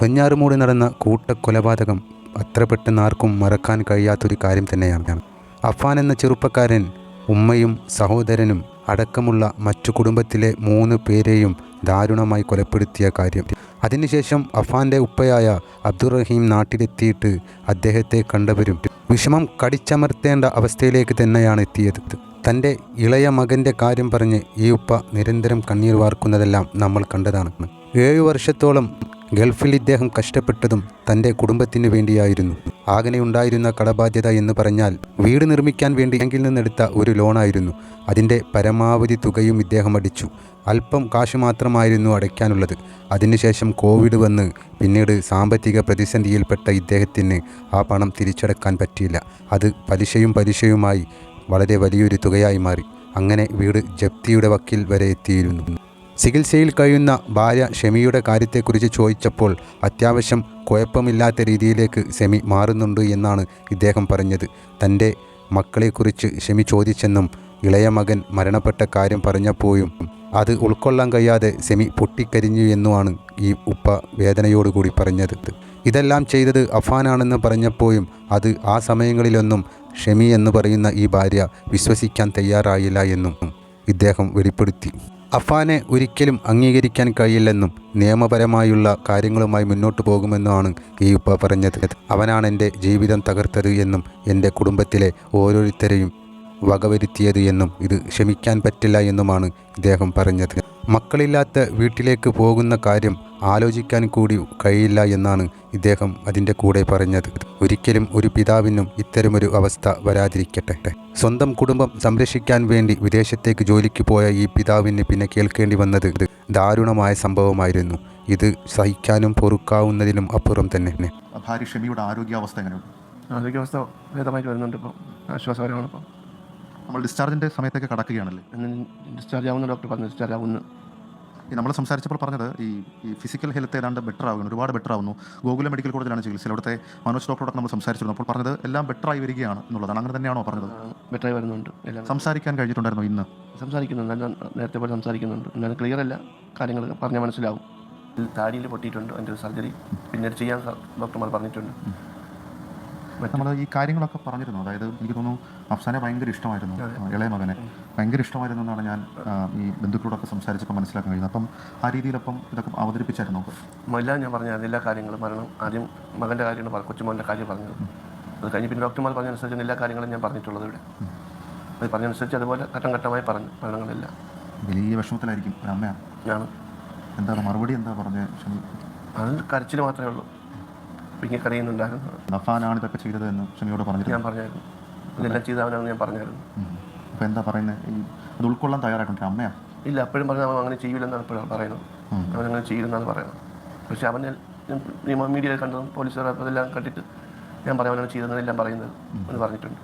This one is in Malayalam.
വെഞ്ഞാറുമൂട് നടന്ന കൂട്ടക്കൊലപാതകം അത്ര പെട്ടെന്ന് ആർക്കും മറക്കാൻ കഴിയാത്തൊരു കാര്യം തന്നെയാണ്. അഫാൻ എന്ന ചെറുപ്പക്കാരൻ ഉമ്മയും സഹോദരനും അടക്കമുള്ള മറ്റു കുടുംബത്തിലെ 3 പേരെയും ദാരുണമായി കൊലപ്പെടുത്തിയ കാര്യം. അതിനുശേഷം അഫാൻ്റെ ഉപ്പയായ അബ്ദുറഹീം നാട്ടിലെത്തിയിട്ട് അദ്ദേഹത്തെ കണ്ടവരും വിഷമം കടിച്ചമർത്തേണ്ട അവസ്ഥയിലേക്ക് തന്നെയാണ് എത്തിയത്. തൻ്റെ ഇളയ മകൻ്റെ കാര്യം പറഞ്ഞ് ഈ ഉപ്പ നിരന്തരം കണ്ണീർ വാർക്കുന്നതെല്ലാം നമ്മൾ കണ്ടതാണ്. 7 വർഷത്തോളം ഗൾഫിൽ ഇദ്ദേഹം കഷ്ടപ്പെട്ടതും തൻ്റെ കുടുംബത്തിന് വേണ്ടിയായിരുന്നു. ആകെയുണ്ടായിരുന്ന കടബാധ്യത എന്ന് പറഞ്ഞാൽ വീട് നിർമ്മിക്കാൻ വേണ്ടി ബാങ്കിൽ നിന്നെടുത്ത ഒരു ലോണായിരുന്നു. അതിൻ്റെ പരമാവധി തുകയും ഇദ്ദേഹം അടിച്ചു. അല്പം കാശ് മാത്രമായിരുന്നു അടയ്ക്കാനുള്ളത്. അതിനുശേഷം കോവിഡ് വന്ന് പിന്നീട് സാമ്പത്തിക പ്രതിസന്ധിയിൽപ്പെട്ട ഇദ്ദേഹത്തിന് ആ പണം തിരിച്ചടക്കാൻ പറ്റിയില്ല. അത് പലിശയുമായി വളരെ വലിയൊരു തുകയായി മാറി. അങ്ങനെ വീട് ജപ്തിയുടെ വക്കിൽ വരെ എത്തിയിരുന്നു. ചികിത്സയിൽ കഴിയുന്ന ഭാര്യ ഷെമിയുടെ കാര്യത്തെക്കുറിച്ച് ചോദിച്ചപ്പോൾ അത്യാവശ്യം കുഴപ്പമില്ലാത്ത രീതിയിലേക്ക് ഷെമി മാറുന്നുണ്ട് എന്നാണ് ഇദ്ദേഹം പറഞ്ഞത്. തൻ്റെ മക്കളെക്കുറിച്ച് ഷെമി ചോദിച്ചെന്നും ഇളയ മകൻ മരണപ്പെട്ട കാര്യം പറഞ്ഞപ്പോഴും അത് ഉൾക്കൊള്ളാൻ കഴിയാതെ ഷെമി പൊട്ടിക്കരിഞ്ഞു എന്നുമാണ് ഈ ഉപ്പ വേദനയോടുകൂടി പറഞ്ഞത്. ഇതെല്ലാം ചെയ്തത് അഫാനാണെന്ന് പറഞ്ഞപ്പോഴും അത് ആ സമയങ്ങളിലൊന്നും ഷെമി എന്ന് പറയുന്ന ഈ ഭാര്യ വിശ്വസിക്കാൻ തയ്യാറായില്ല എന്നും ഇദ്ദേഹം വെളിപ്പെടുത്തി. അഫാനെ ഒരിക്കലും അംഗീകരിക്കാൻ കഴിയില്ലെന്നും നിയമപരമായുള്ള കാര്യങ്ങളുമായി മുന്നോട്ട് പോകുമെന്നുമാണ് ഈ ഉപ്പ പറഞ്ഞത്. അവനാണ് എൻ്റെ ജീവിതം തകർത്തത് എന്നും എൻ്റെ കുടുംബത്തിലെ ഓരോരുത്തരെയും വകവരുത്തിയത് എന്നും ഇത് ക്ഷമിക്കാൻ പറ്റില്ല എന്നുമാണ് ഇദ്ദേഹം പറഞ്ഞത്. മക്കളില്ലാത്ത വീട്ടിലേക്ക് പോകുന്ന കാര്യം ആലോചിക്കാൻ കൂടി കഴിയില്ല എന്നാണ് ഇദ്ദേഹം അതിൻ്റെ കൂടെ പറഞ്ഞത്. ഒരിക്കലും ഒരു പിതാവിനും ഇത്തരമൊരു അവസ്ഥ വരാതിരിക്കട്ടെ. സ്വന്തം കുടുംബം സംരക്ഷിക്കാൻ വേണ്ടി വിദേശത്തേക്ക് ജോലിക്ക് പോയ ഈ പിതാവിന് പിന്നെ കേൾക്കേണ്ടി വന്നത് ദാരുണമായ സംഭവമായിരുന്നു. ഇത് സഹിക്കാനും പൊറുക്കാവുന്നതിനും അപ്പുറം തന്നെ. ഭാര്യ ഷെമിയുടെ ആരോഗ്യാവസ്ഥ എങ്ങനെയുണ്ട്? ആരോഗ്യാവസ്ഥ ഭേദമായിട്ട് വരുന്നുണ്ട്. ഇപ്പോൾ ആശ്വാസകരമാണ്. ഇപ്പോൾ നമ്മൾ ഡിസ്ചാർജിൻ്റെ സമയത്തേക്ക് കടക്കുകയാണല്ലേ? ഡിസ്ചാർജ് ആവുന്ന ഡോക്ടർ പറഞ്ഞു ഡിസ്ചാർജ് ആവുന്നു. നമ്മൾ സംസാരിച്ചപ്പോൾ പറഞ്ഞത് ഈ ഫിസിക്കൽ ഹെൽത്ത് ഏതാണ്ട് ബെറ്റർ ആവുന്നു, ഒരുപാട് ബെറ്റർ ആവുന്നു. ഗോകുല മെഡിക്കൽ കോളേജിലാണ് ചികിത്സ. അവിടുത്തെ മനോജ് ഡോക്ടറോടൊക്കെ നമ്മൾ സംസാരിച്ചിരുന്നു. അപ്പോൾ പറഞ്ഞത് എല്ലാം ബെറ്ററായി വരികയാണ് എന്നുള്ളതാണ്. അങ്ങനെ തന്നെയാണോ പറഞ്ഞത്? ബെറ്ററായി വരുന്നുണ്ട്. എല്ലാം സംസാരിക്കാൻ കഴിഞ്ഞിട്ടുണ്ടായിരുന്നു ഇന്ന്? സംസാരിക്കുന്നുണ്ട്. നല്ല നേരത്തെ പോലെ സംസാരിക്കുന്നുണ്ട്. എന്നാലും ക്ലിയർ അല്ല, കാര്യങ്ങൾ പറഞ്ഞാൽ മനസ്സിലാവും. താടിയിൽ പൊട്ടിയിട്ടുണ്ട്, അതിൻ്റെ ഒരു സർജറി പിന്നീട് ചെയ്യാൻ ഡോക്ടർമാർ പറഞ്ഞിട്ടുണ്ട്. നമ്മൾ ഈ കാര്യങ്ങളൊക്കെ പറഞ്ഞിരുന്നു. അതായത് എനിക്ക് തോന്നുന്നു അഫ്സാനെ ഭയങ്കര ഇഷ്ടമായിരുന്നു, ഇളയ മകനെ ഭയങ്കര ഇഷ്ടമായിരുന്നു എന്നാണ് ഞാൻ ഈ ബന്ധുക്കളോടൊക്കെ സംസാരിച്ചപ്പോൾ മനസ്സിലാക്കാൻ കഴിയുന്നത്. അപ്പം ആ രീതിയിലപ്പം ഇതൊക്കെ അവതരിപ്പിച്ചായിരുന്നു. എല്ലാം ഞാൻ പറഞ്ഞത് എല്ലാ കാര്യങ്ങളും മരണം ആദ്യം മകൻ്റെ കാര്യമാണ്, കൊച്ചുമോൻ്റെ കാര്യം പറഞ്ഞത്. അത് കഴിഞ്ഞ് പിന്നെ ഡോക്ടർമാർ പറഞ്ഞനുസരിച്ച് എല്ലാ കാര്യങ്ങളും ഞാൻ പറഞ്ഞിട്ടുള്ളത് ഇവിടെ. അത് പറഞ്ഞനുസരിച്ച് അതുപോലെ ഘട്ടം ഘട്ടമായി പറഞ്ഞു മരണങ്ങളെല്ലാം. വലിയ വിഷമത്തിലായിരിക്കും അമ്മയാണ്. ഞാൻ എന്താണ് മറുപടി എന്താ പറഞ്ഞത്? അത് കരച്ചിൽ മാത്രമേ ഉള്ളൂ. പിന്നെ കരയുന്നുണ്ടായിരുന്നു. അഫാനാണ് ഇതൊക്കെ ചെയ്തത് എന്ന് ഷെമിയോട് പറഞ്ഞിരുന്നു. ഞാൻ പറഞ്ഞായിരുന്നു, ഇതെല്ലാം ചെയ്തവനാണെന്ന് ഞാൻ പറഞ്ഞായിരുന്നു. അപ്പോൾ എന്താ പറയുന്നത്? ഈ അത് ഉൾക്കൊള്ളാൻ തയ്യാറായിട്ടുണ്ട് അമ്മയാണ്? ഇല്ല, അപ്പോഴും പറഞ്ഞാൽ അവൻ അങ്ങനെ ചെയ്യില്ലെന്നാണ് ഇപ്പോഴും പറയുന്നത്. അവനങ്ങനെ ചെയ്യില്ലെന്നാണ് പറയുന്നത്. പക്ഷേ അവനെ മീഡിയയിൽ കണ്ടതും പോലീസുകാർ അതെല്ലാം കണ്ടിട്ട് ഞാൻ പറയാൻ അവനാണ് ചെയ്തതെന്നെല്ലാം പറയുന്നത് എന്ന് പറഞ്ഞിട്ടുണ്ട്.